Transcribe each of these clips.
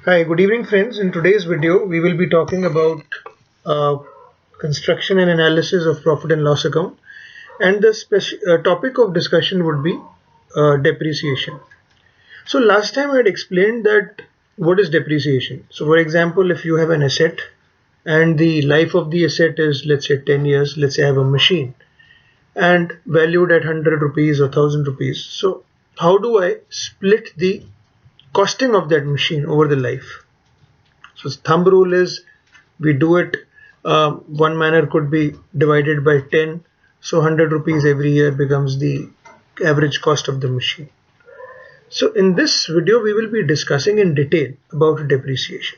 Hi, good evening friends. In today's video, we will be talking about uh, construction and analysis of profit and loss account, and the topic of discussion would be depreciation. So last time I had explained that what is depreciation. So for example, if you have an asset and the life of the asset is, let's say, 10 years, let's say I have a machine and valued at 100 rupees or 1000 rupees. So how do I split the costing of that machine over the life? So thumb rule is we do it, one manner could be divided by 10, so 100 rupees every year becomes the average cost of the machine. So in this video we will be discussing in detail about depreciation.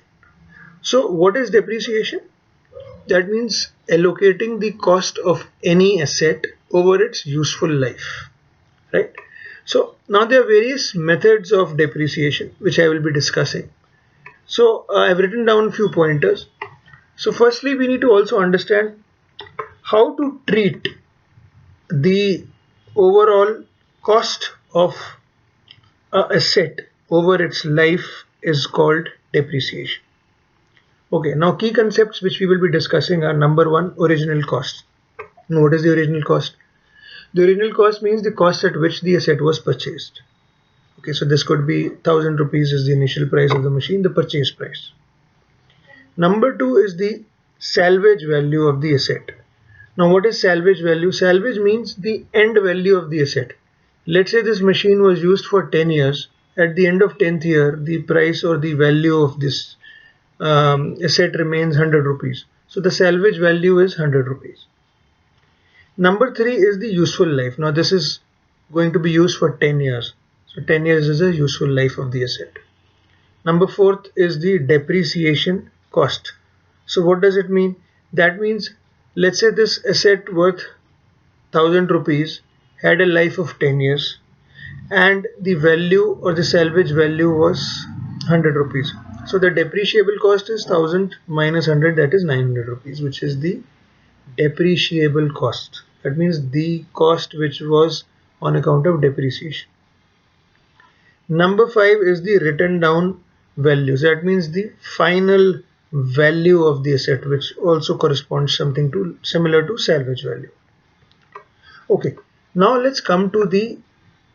So what is depreciation? That means allocating the cost of any asset over its useful life, right? So now there are various methods of depreciation which I will be discussing. So I've written down a few pointers. So firstly, we need to also understand how to treat the overall cost of a asset over its life is called depreciation. Okay, now key concepts which we will be discussing are: number one, original cost. Now, what is the original cost? The original cost means the cost at which the asset was purchased. Okay, so this could be 1000 rupees is the initial price of the machine, the purchase price. Number two is the salvage value of the asset. Now what is salvage value? Salvage means the end value of the asset. Let's say this machine was used for 10 years. At the end of 10th year, the price or the value of this asset remains 100 rupees. So the salvage value is 100 rupees. Number three is the useful life. Now this is going to be used for 10 years. So 10 years is a useful life of the asset. Number fourth is the depreciation cost. So what does it mean? That means, let's say this asset worth 1000 rupees had a life of 10 years and the value or the salvage value was 100 rupees. So the depreciable cost is 1000 minus 100, that is 900 rupees, which is the depreciable cost. That means the cost which was on account of depreciation. Number five is the written down values. That means the final value of the asset, which also corresponds something to similar to salvage value. Okay, now let's come to the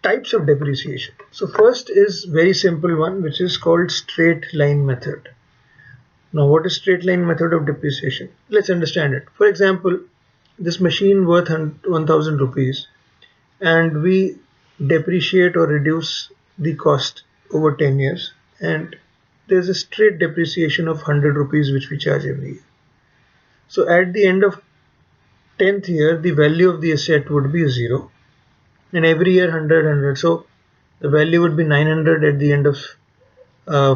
types of depreciation. So first is very simple one, which is called straight line method. Now what is straight line method of depreciation? Let's understand it. For example, this machine worth 1000 rupees and we depreciate or reduce the cost over 10 years, and there's a straight depreciation of 100 rupees which we charge every year. So at the end of 10th year the value of the asset would be 0, and every year 100. So the value would be 900 at the end of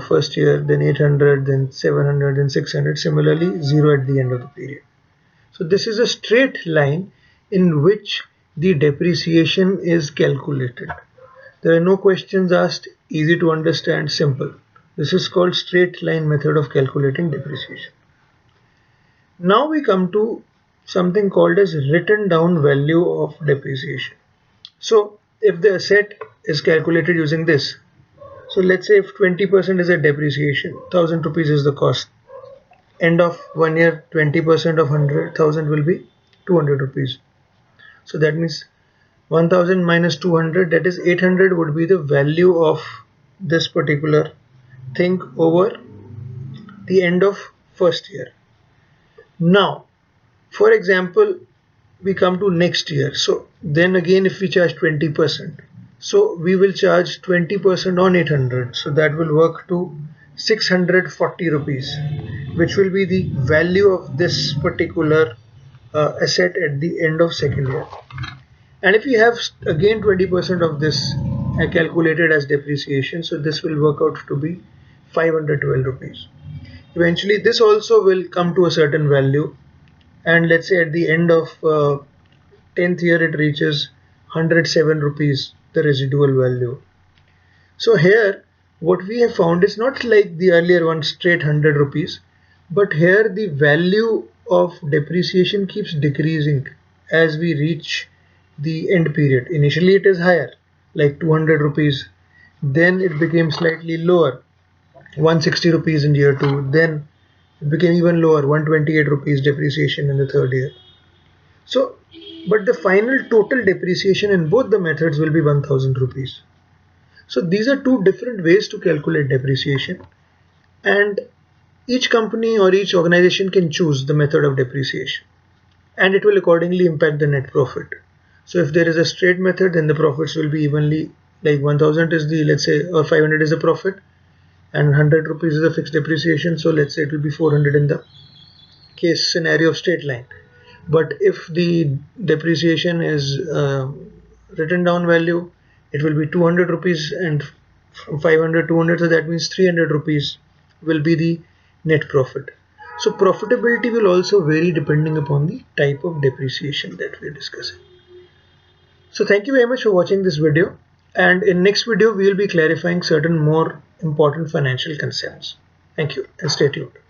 first year, then 800, then 700, then 600, similarly 0 at the end of the period. So this is a straight line in which the depreciation is calculated. There are no questions asked, easy to understand, simple. This is called straight line method of calculating depreciation. Now we come to something called as written down value of depreciation. So if the asset is calculated using this, so let's say if 20% is a depreciation, 1000 rupees is the cost. End of 1 year, 20% of 100,000 will be 200 rupees. So that means 1000 minus 200, that is 800, would be the value of this particular thing over the end of first year. Now for example, we come to next year. So then again, if we charge 20%, so we will charge 20% on 800, so that will work to 640 rupees, which will be the value of this particular asset at the end of second year. And if you have again 20% of this calculated as depreciation, so this will work out to be 512 rupees. Eventually this also will come to a certain value, and let's say at the end of 10th year it reaches 107 rupees, the residual value. So here what we have found is not like the earlier one, straight 100 rupees, but here the value of depreciation keeps decreasing as we reach the end period. Initially it is higher, like 200 rupees, then it became slightly lower, 160 rupees in year 2, then it became even lower, 128 rupees depreciation in the third year. So, but the final total depreciation in both the methods will be 1000 rupees. So these are two different ways to calculate depreciation, and each company or each organization can choose the method of depreciation, and it will accordingly impact the net profit. So if there is a straight method, then the profits will be evenly, like 1000 is the, let's say, or 500 is the profit, and 100 rupees is the fixed depreciation. So let's say it will be 400 in the case scenario of straight line. But if the depreciation is written down value, it will be 200 rupees, and from 500 200, so that means 300 rupees will be the net profit. So profitability will also vary depending upon the type of depreciation that we are discussing. So thank you very much for watching this video, and in next video we will be clarifying certain more important financial concepts. Thank you and stay tuned.